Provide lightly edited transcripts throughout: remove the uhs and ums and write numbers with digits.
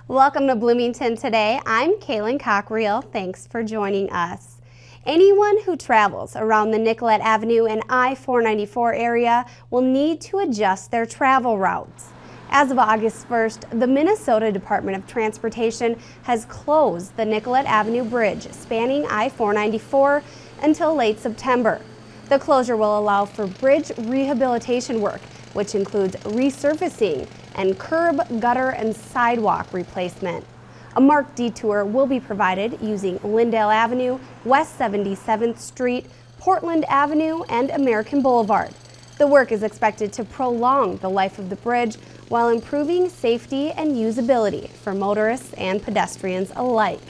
Welcome to Bloomington Today. I'm Kaylin Cockrell. Thanks for joining us. Anyone who travels around the Nicollet Avenue and I-494 area will need to adjust their travel routes. As of August 1st, the Minnesota Department of Transportation has closed the Nicollet Avenue Bridge spanning I-494 until late September. The closure will allow for bridge rehabilitation work, which includes resurfacing and curb, gutter, and sidewalk replacement. A marked detour will be provided using Lyndale Avenue, West 77th Street, Portland Avenue, and American Boulevard. The work is expected to prolong the life of the bridge while improving safety and usability for motorists and pedestrians alike.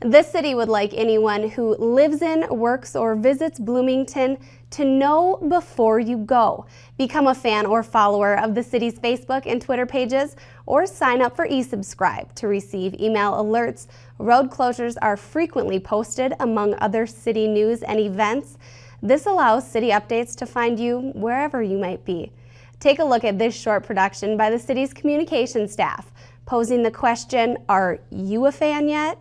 This city would like anyone who lives in, works, or visits Bloomington to know before you go. Become a fan or follower of the city's Facebook and Twitter pages, or sign up for eSubscribe to receive email alerts. Road closures are frequently posted among other city news and events. This allows city updates to find you wherever you might be. Take a look at this short production by the city's communication staff, posing the question, are you a fan yet?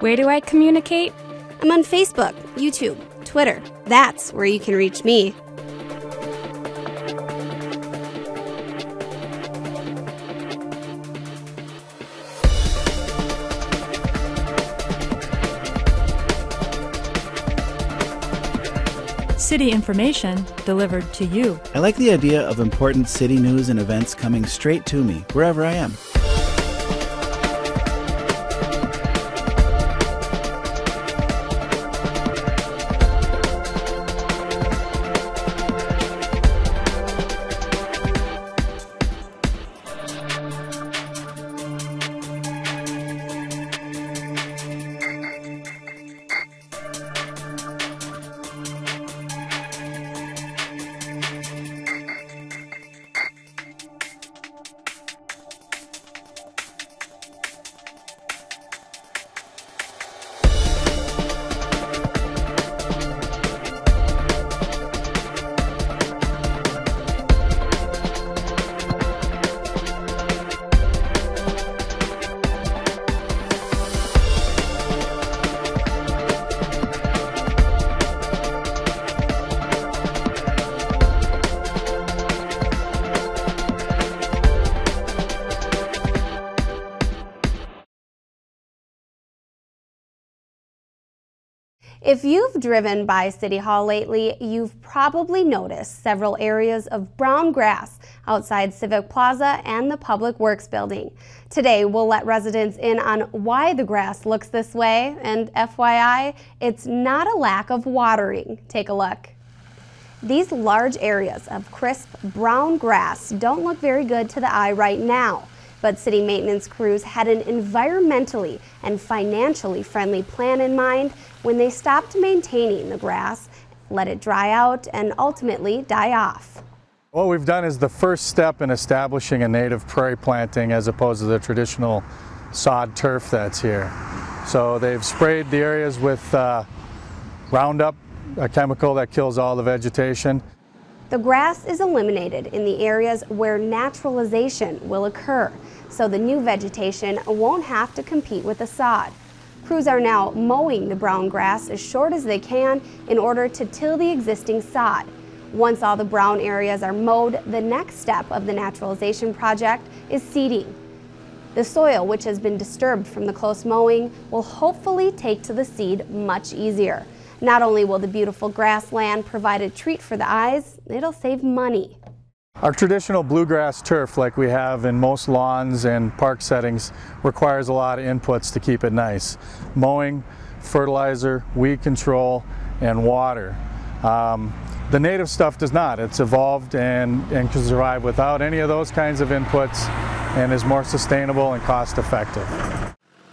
Where do I communicate? I'm on Facebook, YouTube, Twitter. That's where you can reach me. City information delivered to you. I like the idea of important city news and events coming straight to me, wherever I am. If you've driven by City Hall lately, you've probably noticed several areas of brown grass outside Civic Plaza and the Public Works building. Today, we'll let residents in on why the grass looks this way, and FYI, it's not a lack of watering. Take a look. These large areas of crisp brown grass don't look very good to the eye right now. But city maintenance crews had an environmentally and financially friendly plan in mind when they stopped maintaining the grass, let it dry out, and ultimately die off. What we've done is the first step in establishing a native prairie planting as opposed to the traditional sod turf that's here. So they've sprayed the areas with Roundup, a chemical that kills all the vegetation. The grass is eliminated in the areas where naturalization will occur, so the new vegetation won't have to compete with the sod. Crews are now mowing the brown grass as short as they can in order to till the existing sod. Once all the brown areas are mowed, the next step of the naturalization project is seeding. The soil, which has been disturbed from the close mowing, will hopefully take to the seed much easier. Not only will the beautiful grassland provide a treat for the eyes, it'll save money. Our traditional bluegrass turf, like we have in most lawns and park settings, requires a lot of inputs to keep it nice. Mowing, fertilizer, weed control, and water. The native stuff does not. It's evolved and can survive without any of those kinds of inputs and is more sustainable and cost effective.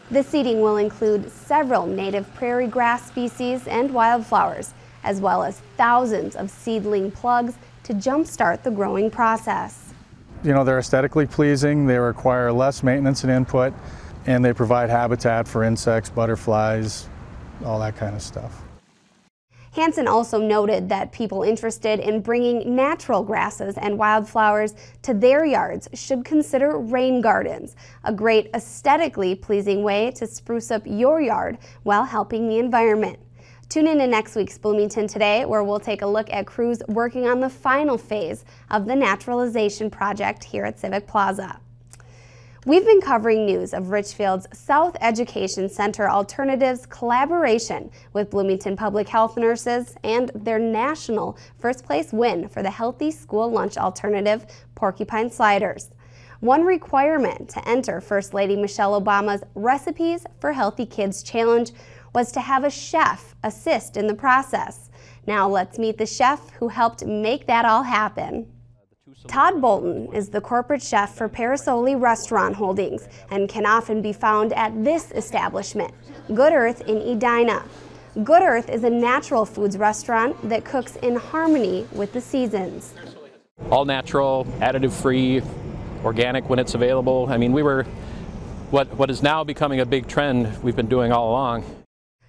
The seeding will include several native prairie grass species and wildflowers, as well as thousands of seedling plugs to jumpstart the growing process. You know, they're aesthetically pleasing, they require less maintenance and input, and they provide habitat for insects, butterflies, all that kind of stuff. Hansen also noted that people interested in bringing natural grasses and wildflowers to their yards should consider rain gardens, a great aesthetically pleasing way to spruce up your yard while helping the environment. Tune in to next week's Bloomington Today, where we'll take a look at crews working on the final phase of the naturalization project here at Civic Plaza. We've been covering news of Richfield's South Education Center Alternatives collaboration with Bloomington Public Health nurses and their national first place win for the healthy school lunch alternative, porcupine sliders. One requirement to enter First Lady Michelle Obama's Recipes for Healthy Kids Challenge was to have a chef assist in the process. Now let's meet the chef who helped make that all happen. Todd Bolton is the corporate chef for Parasoli Restaurant Holdings and can often be found at this establishment, Good Earth in Edina. Good Earth is a natural foods restaurant that cooks in harmony with the seasons. All natural, additive-free, organic when it's available. I mean, we were what is now becoming a big trend we've been doing all along.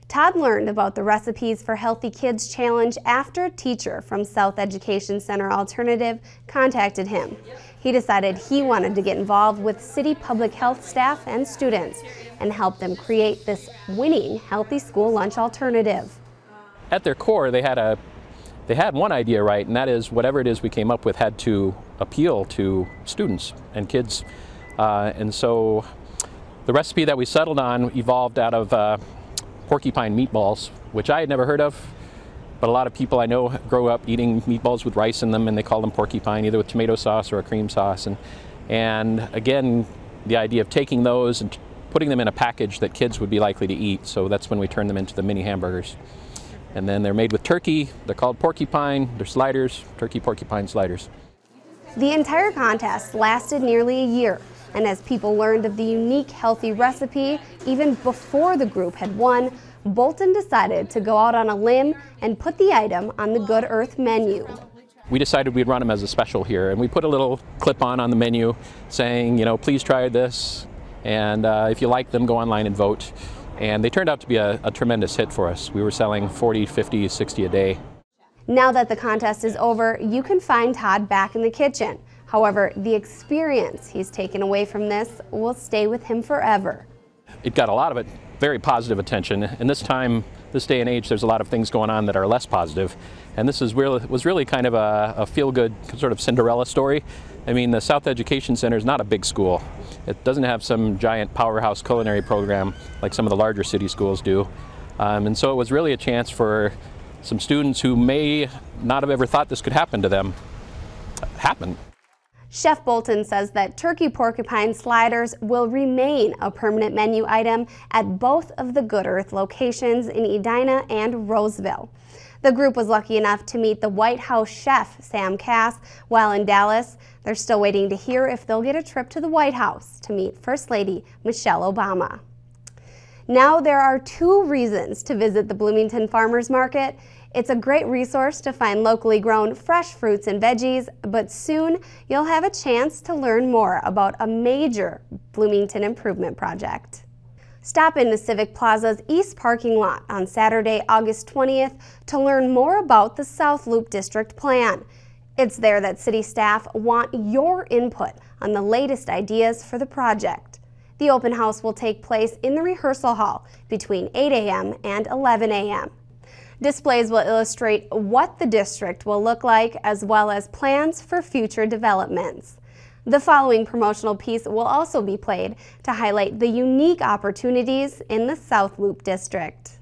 Todd learned about the Recipes for Healthy Kids Challenge after a teacher from South Education Center Alternative contacted him. He decided he wanted to get involved with city public health staff and students and help them create this winning healthy school lunch alternative. At their core, they had one idea right, and that is whatever it is we came up with had to appeal to students and kids. And so the recipe that we settled on evolved out of porcupine meatballs, which I had never heard of, but a lot of people I know grow up eating meatballs with rice in them, and they call them porcupine, either with tomato sauce or a cream sauce. And again, the idea of taking those and putting them in a package that kids would be likely to eat, so that's when we turned them into the mini hamburgers. And then they're made with turkey, they're called porcupine, they're sliders, turkey porcupine sliders. The entire contest lasted nearly a year. And as people learned of the unique healthy recipe, even before the group had won, Bolton decided to go out on a limb and put the item on the Good Earth menu. We decided we'd run them as a special here, and we put a little clip on the menu saying, you know, please try this, and if you like them, go online and vote. And they turned out to be a tremendous hit for us. We were selling 40, 50, 60 a day. Now that the contest is over, you can find Todd back in the kitchen. However, the experience he's taken away from this will stay with him forever. It got a lot of very positive attention, and this day and age, there's a lot of things going on that are less positive, and this was really kind of a feel-good sort of Cinderella story. I mean, the South Education Center is not a big school. It doesn't have some giant powerhouse culinary program like some of the larger city schools do, and so it was really a chance for some students who may not have ever thought this could happen to them, happen. Chef Bolton says that turkey porcupine sliders will remain a permanent menu item at both of the Good Earth locations in Edina and Roseville. The group was lucky enough to meet the White House chef, Sam Cass, while in Dallas. They're still waiting to hear if they'll get a trip to the White House to meet First Lady Michelle Obama. Now there are 2 reasons to visit the Bloomington Farmers Market. It's a great resource to find locally grown fresh fruits and veggies, but soon you'll have a chance to learn more about a major Bloomington improvement project. Stop into Civic Plaza's East parking lot on Saturday, August 20th to learn more about the South Loop District Plan. It's there that city staff want your input on the latest ideas for the project. The open house will take place in the rehearsal hall between 8 a.m. and 11 a.m. Displays will illustrate what the district will look like, as well as plans for future developments. The following promotional piece will also be played to highlight the unique opportunities in the South Loop District.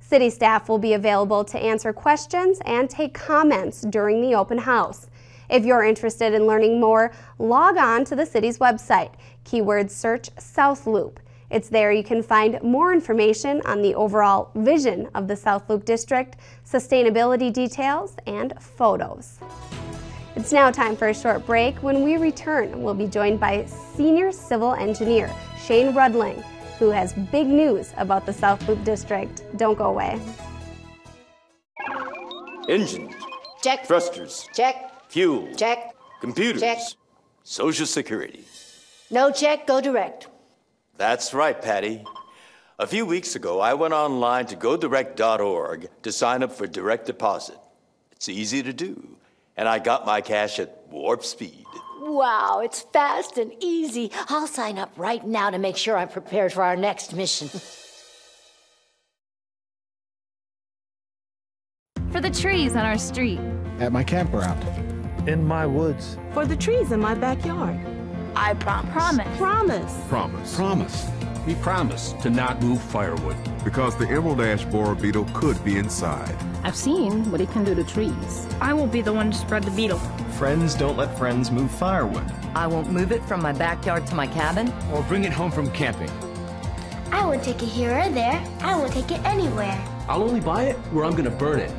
City staff will be available to answer questions and take comments during the open house. If you're interested in learning more, log on to the city's website. Keyword search South Loop. It's there you can find more information on the overall vision of the South Loop District, sustainability details, and photos. It's now time for a short break. When we return, we'll be joined by Senior Civil Engineer Schane Rudland, who has big news about the South Loop District. Don't go away. Engines. Check. Thrusters. Check. Fuel. Check. Computers. Check. Social Security. No check, go direct. That's right, Patty. A few weeks ago, I went online to godirect.org to sign up for direct deposit. It's easy to do, and I got my cash at warp speed. Wow, it's fast and easy. I'll sign up right now to make sure I'm prepared for our next mission. For the trees on our street. At my campground. In my woods. For the trees in my backyard. I promise. Promise. We promise to not move firewood. Because the emerald ash borer beetle could be inside. I've seen what it can do to trees. I won't be the one to spread the beetle. Friends don't let friends move firewood. I won't move it from my backyard to my cabin. Or bring it home from camping. I won't take it here or there. I won't take it anywhere. I'll only buy it where I'm gonna burn it.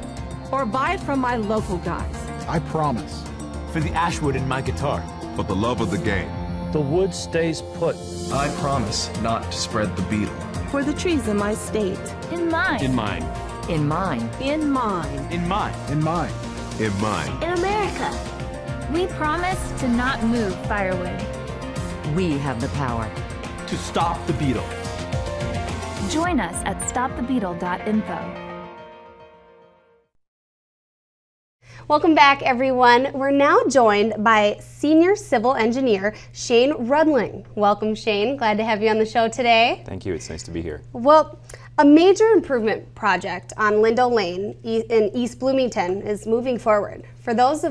Or buy it from my local guys. I promise. For the ashwood in my guitar. For the love of the game. The wood stays put. I promise not to spread the beetle. For the trees in my state. In mine. In mine. In mine. In mine. In mine. In mine. In mine. In America. We promise to not move firewood. We have the power. To stop the beetle. Join us at stopthebeetle.info. Welcome back, everyone. We're now joined by Senior Civil Engineer Schane Rudland. Welcome, Schane. Glad to have you on the show today. Thank you. It's nice to be here. Well, a major improvement project on Lindo Lane in East Bloomington is moving forward. For those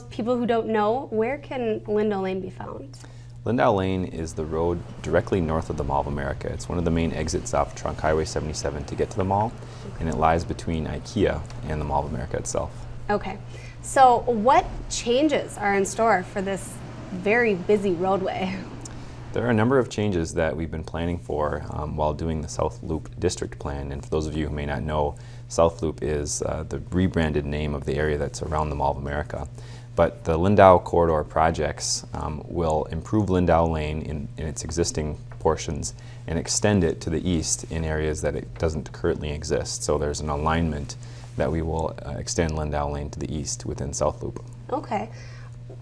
people who don't know, where can Lindo Lane be found? Lindau Lane is the road directly north of the Mall of America. It's one of the main exits off Trunk Highway 77 to get to the mall, and it lies between IKEA and the Mall of America itself. Okay, so what changes are in store for this very busy roadway? There are a number of changes that we've been planning for while doing the South Loop District Plan, and for those of you who may not know, South Loop is the rebranded name of the area that's around the Mall of America. But the Lindau Corridor projects will improve Lindau Lane in its existing portions and extend it to the east in areas that it doesn't currently exist. So there's an alignment that we will extend Lindau Lane to the east within South Loop. Okay.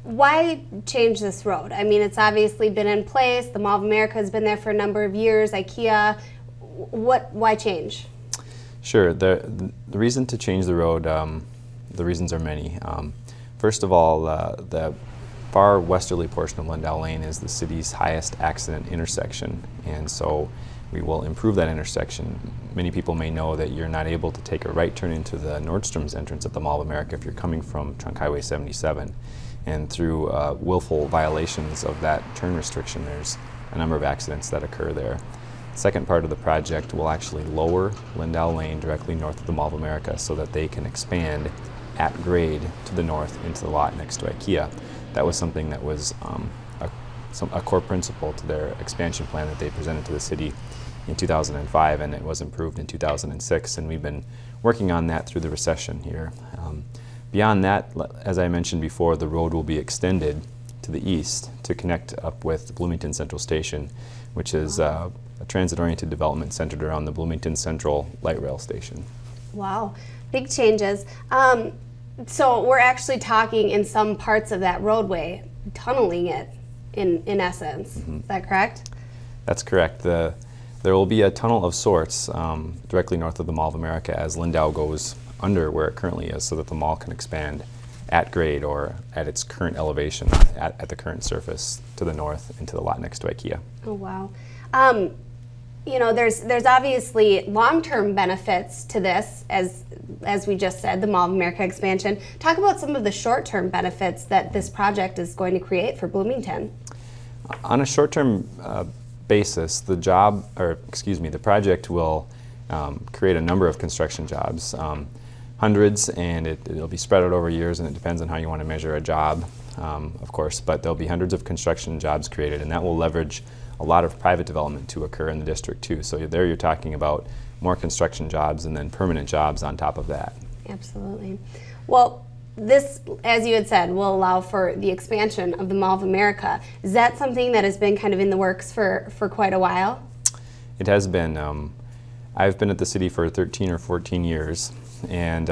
Why change this road? I mean, it's obviously been in place. The Mall of America has been there for a number of years. IKEA. Why change? Sure. The reason to change the road, the reasons are many. First of all, the far westerly portion of Lindau Lane is the city's highest accident intersection, and so we will improve that intersection. Many people may know that you're not able to take a right turn into the Nordstrom's entrance at the Mall of America if you're coming from Trunk Highway 77. And through willful violations of that turn restriction, there's a number of accidents that occur there. The second part of the project will actually lower Lindau Lane directly north of the Mall of America so that they can expand at grade to the north into the lot next to IKEA. That was something that was a core principle to their expansion plan that they presented to the city in 2005, and it was improved in 2006, and we've been working on that through the recession here. Beyond that, as I mentioned before, the road will be extended to the east to connect up with Bloomington Central Station, which is a transit-oriented development centered around the Bloomington Central Light Rail Station. Wow, big changes. So we're actually talking in some parts of that roadway, tunneling it in essence. Mm-hmm. Is that correct? That's correct. There will be a tunnel of sorts directly north of the Mall of America as Lindau goes under where it currently is so that the mall can expand at grade or at its current elevation at the current surface to the north into the lot next to IKEA. Oh, wow. You know, there's obviously long-term benefits to this, as we just said, the Mall of America expansion. Talk about some of the short-term benefits that this project is going to create for Bloomington. On a short-term basis, the project will create a number of construction jobs. Hundreds, and it'll be spread out over years, and it depends on how you want to measure a job, of course, but there'll be hundreds of construction jobs created, and that will leverage a lot of private development to occur in the district too. So there you're talking about more construction jobs and then permanent jobs on top of that. Absolutely. Well, this, as you had said, will allow for the expansion of the Mall of America. Is that something that has been kind of in the works for quite a while? It has been. I've been at the city for 13 or 14 years, and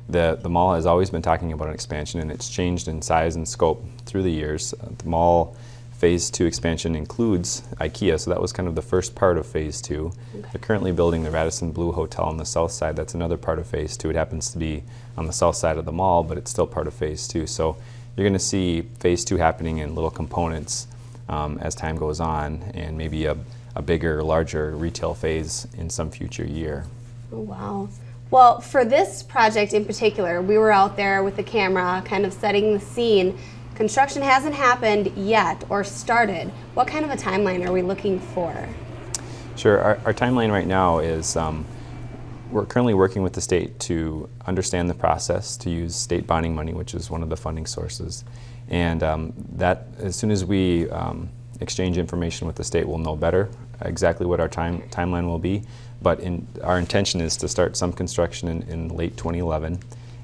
the mall has always been talking about an expansion, and it's changed in size and scope through the years. The mall Phase 2 expansion includes IKEA, so that was kind of the first part of Phase 2. Okay. They're currently building the Radisson Blu Hotel on the south side. That's another part of Phase 2. It happens to be on the south side of the mall, but it's still part of Phase 2. So you're going to see Phase 2 happening in little components as time goes on, and maybe a bigger, larger retail phase in some future year. Oh, wow. Well, for this project in particular, we were out there with the camera kind of setting the scene. Construction hasn't happened yet or started. What kind of a timeline are we looking for? Sure. Our timeline right now is we're currently working with the state to understand the process to use state bonding money, which is one of the funding sources. And that as soon as we exchange information with the state, we'll know better exactly what our timeline will be. But our intention is to start some construction in late 2011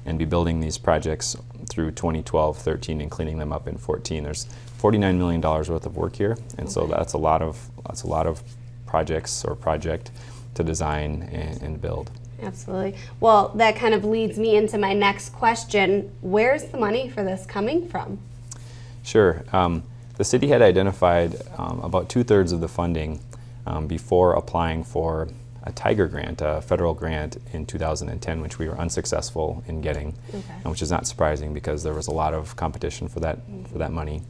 and be building these projects through 2012, 13, and cleaning them up in 14. There's $49 million worth of work here, and so that's a lot of projects or project to design and build. Absolutely. Well, that kind of leads me into my next question. Where's the money for this coming from? Sure. The city had identified about 2/3 of the funding before applying for a Tiger grant, a federal grant in 2010, which we were unsuccessful in getting, which is not surprising because there was a lot of competition for that money.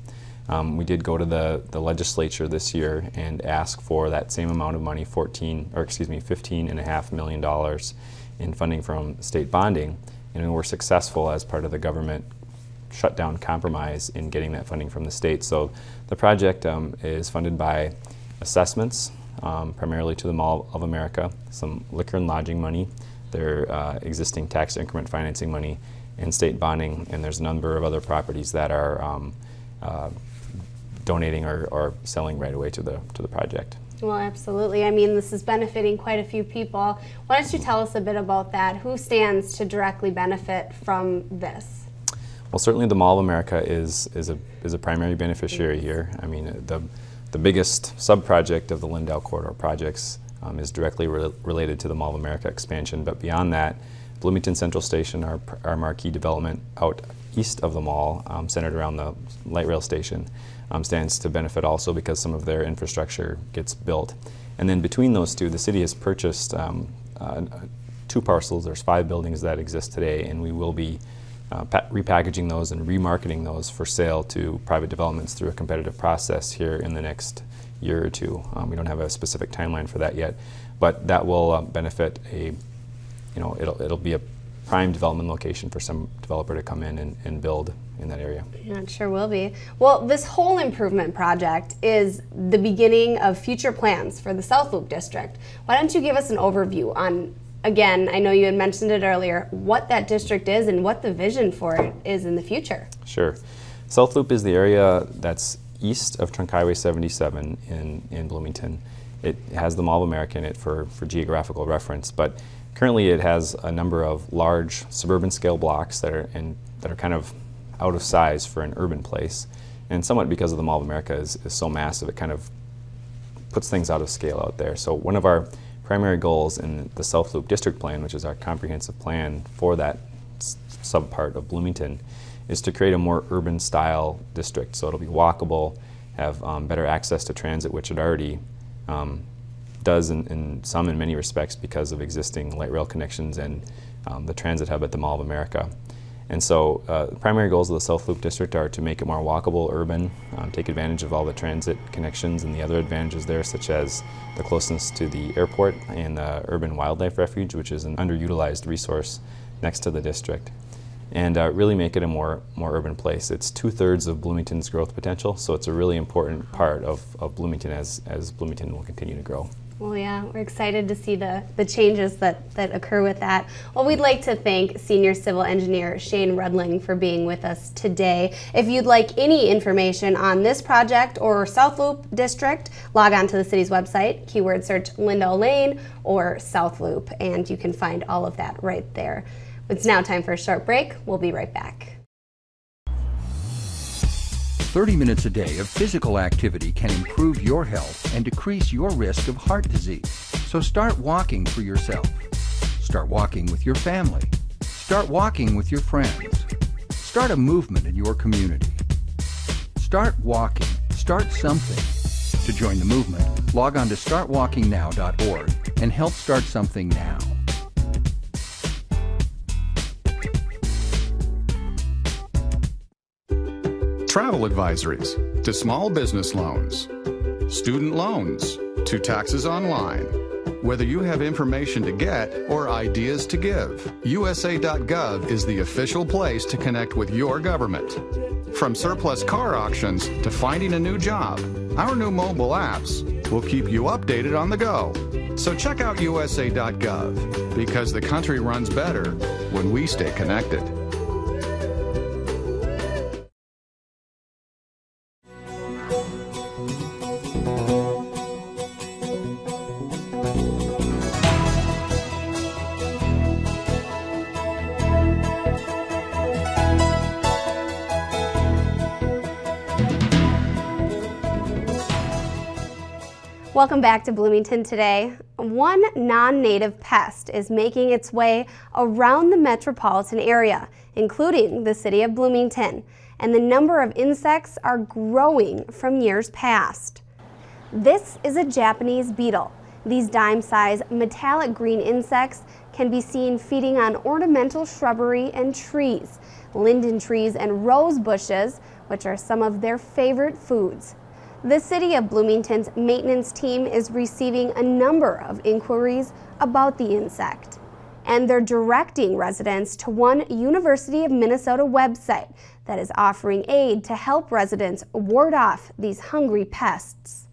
We did go to the legislature this year and ask for that same amount of money, $15.5 million in funding from state bonding, and we were successful as part of the government shutdown compromise in getting that funding from the state. So the project is funded by assessments, primarily to the Mall of America, some liquor and lodging money, their existing tax increment financing money, and state bonding, and there's a number of other properties that are donating or selling right away to the project. Well, absolutely. I mean, this is benefiting quite a few people. Why don't you tell us a bit about that? Who stands to directly benefit from this? Well, certainly the Mall of America is a primary beneficiary here. I mean, the biggest sub-project of the Lindau Corridor projects is directly related to the Mall of America expansion, but beyond that, Bloomington Central Station, our marquee development out east of the mall, centered around the light rail station, stands to benefit also because some of their infrastructure gets built. And then between those two, the city has purchased 2 parcels. There's 5 buildings that exist today, and we will be repackaging those and remarketing those for sale to private developments through a competitive process here in the next year or two. We don't have a specific timeline for that yet, but that will benefit it'll be a prime development location for some developer to come in and build in that area. Yeah, it sure will be. Well, this whole improvement project is the beginning of future plans for the South Loop District. Why don't you give us an overview on, again, I know you had mentioned it earlier, what that district is and what the vision for it is in the future? Sure. South Loop is the area that's east of Trunk Highway 77 in Bloomington. It has the Mall of America in it for geographical reference, but currently it has a number of large suburban scale blocks that are kind of out of size for an urban place, and somewhat because of the Mall of America is so massive, it kind of puts things out of scale out there. So one of our primary goals in the South Loop District Plan, which is our comprehensive plan for that subpart of Bloomington, is to create a more urban style district. So it'll be walkable, have better access to transit, which it already does in many respects because of existing light rail connections and the transit hub at the Mall of America. And so the primary goals of the South Loop District are to make it more walkable, urban, take advantage of all the transit connections and the other advantages there, such as the closeness to the airport and the Urban Wildlife Refuge, which is an underutilized resource next to the district, and really make it a more urban place. It's 2/3 of Bloomington's growth potential, so it's a really important part of Bloomington as Bloomington will continue to grow. Well, yeah, we're excited to see the changes that occur with that. Well, we'd like to thank Senior Civil Engineer Schane Rudland for being with us today. If you'd like any information on this project or South Loop District, log on to the city's website, keyword search Lindau Lane or South Loop, and you can find all of that right there. It's now time for a short break. We'll be right back. 30 minutes a day of physical activity can improve your health and decrease your risk of heart disease. So start walking for yourself. Start walking with your family. Start walking with your friends. Start a movement in your community. Start walking. Start something. To join the movement, log on to startwalkingnow.org and help start something now. Travel advisories to small business loans, student loans, to taxes online. Whether you have information to get or ideas to give, USA.gov is the official place to connect with your government. From surplus car auctions to finding a new job, our new mobile apps will keep you updated on the go. So check out USA.gov, because the country runs better when we stay connected. Welcome back to Bloomington Today. One non-native pest is making its way around the metropolitan area, including the city of Bloomington, and the number of insects are growing from years past. This is a Japanese beetle. These dime-sized metallic green insects can be seen feeding on ornamental shrubbery and trees, linden trees and rose bushes, which are some of their favorite foods. The City of Bloomington's maintenance team is receiving a number of inquiries about the insect, and they're directing residents to one University of Minnesota website that is offering aid to help residents ward off these hungry pests.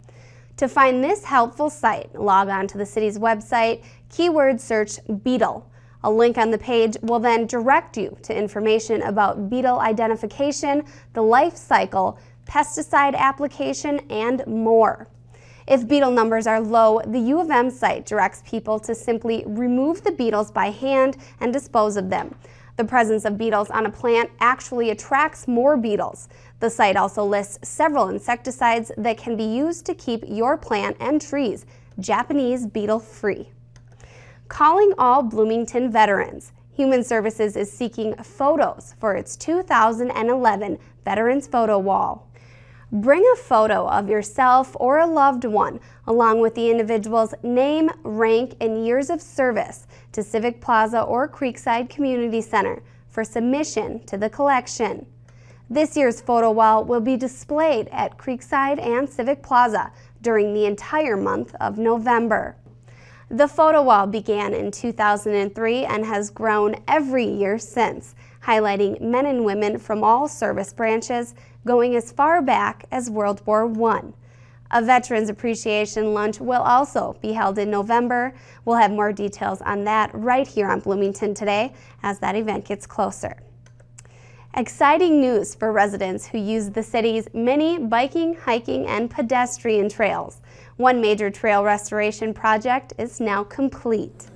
To find this helpful site, log on to the city's website, keyword search beetle. A link on the page will then direct you to information about beetle identification, the life cycle, pesticide application, and more. If beetle numbers are low, the U of M site directs people to simply remove the beetles by hand and dispose of them. The presence of beetles on a plant actually attracts more beetles. The site also lists several insecticides that can be used to keep your plant and trees Japanese beetle free. Calling all Bloomington veterans. Human Services is seeking photos for its 2011 Veterans Photo Wall. Bring a photo of yourself or a loved one, along with the individual's name, rank, and years of service to Civic Plaza or Creekside Community Center for submission to the collection. This year's photo wall will be displayed at Creekside and Civic Plaza during the entire month of November. The photo wall began in 2003 and has grown every year since, highlighting men and women from all service branches, going as far back as World War I. A Veterans Appreciation Lunch will also be held in November. We'll have more details on that right here on Bloomington Today as that event gets closer. Exciting news for residents who use the city's many biking, hiking, and pedestrian trails. One major trail restoration project is now complete.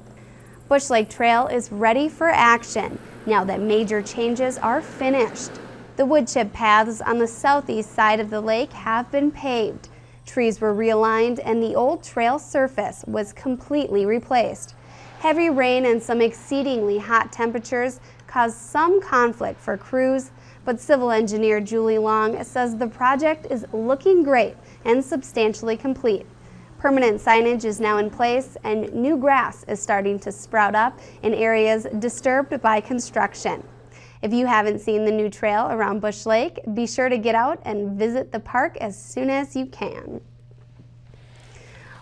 Bush Lake Trail is ready for action now that major changes are finished. The wood chip paths on the southeast side of the lake have been paved. Trees were realigned and the old trail surface was completely replaced. Heavy rain and some exceedingly hot temperatures caused some conflict for crews, but civil engineer Julie Long says the project is looking great and substantially complete. Permanent signage is now in place and new grass is starting to sprout up in areas disturbed by construction. If you haven't seen the new trail around Bush Lake, be sure to get out and visit the park as soon as you can.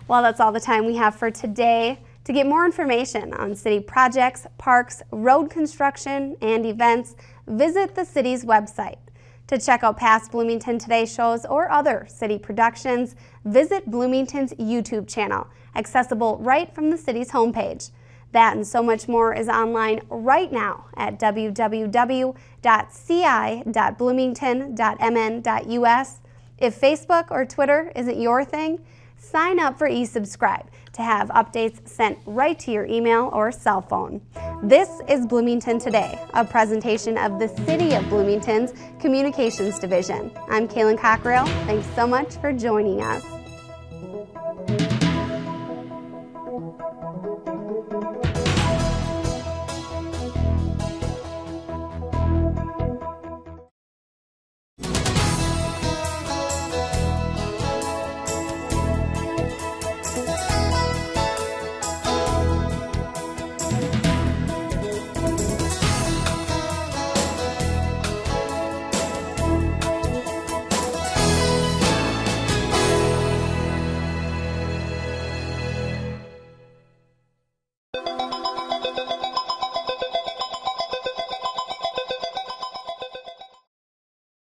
Well, that's all the time we have for today. To get more information on city projects, parks, road construction, and events, visit the city's website. To check out past Bloomington Today shows or other city productions, visit Bloomington's YouTube channel, accessible right from the city's homepage. That and so much more is online right now at www.ci.bloomington.mn.us. If Facebook or Twitter isn't your thing, sign up for eSubscribe to have updates sent right to your email or cell phone. This is Bloomington Today, a presentation of the City of Bloomington's Communications Division. I'm Kaylin Cockrell. Thanks so much for joining us.